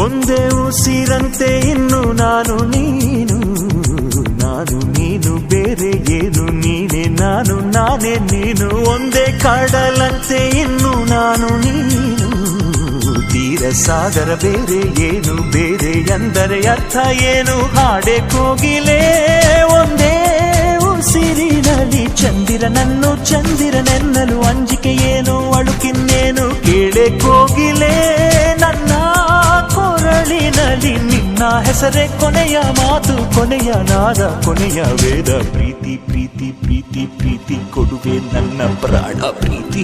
ಒಂದೇ ಉಸಿರಂತೆ ಇನ್ನು ನಾನು ನೀನು ಬೇರೆ ಏನು ನೀನೆ ನಾನು ನಾನೇ ನೀನು. ಒಂದೇ ಕಡಲಂತೆ ಇನ್ನು ನಾನು ನೀನು ತೀರ ಸಾಗರ ಬೇರೆ ಏನು ಬೇರೆ ಎಂದರೆ ಅರ್ಥ ಏನು. ಹಾಡೆ ಕೋಗಿಲೆ ಒಂದೇ ಉಸಿರಿನಲ್ಲಿ ಚಂದಿರನನ್ನು ಚಂದಿರನೆನ್ನಲು ಅಂಜಿಕೆ ಏನು ಅಳುಕಿನ್ನೇನು. ಕೇಳೆ ಕೋಗಿಲೆ ನನ್ನ ಕೊರಳಿನಲ್ಲಿ ನಿನ್ನ ಹೆಸರೇ ಕೊನೆಯ ಮಾತು ಕೊನೆಯ ನಾದ ಕೊನೆಯ ವೇದ. ಪ್ರೀತಿ ಪ್ರೀತಿ ಪ್ರೀತಿ ಪ್ರೀತಿ ಕೊಡುವೆ ನನ್ನ ಪ್ರಾಣ ಪ್ರೀತಿ.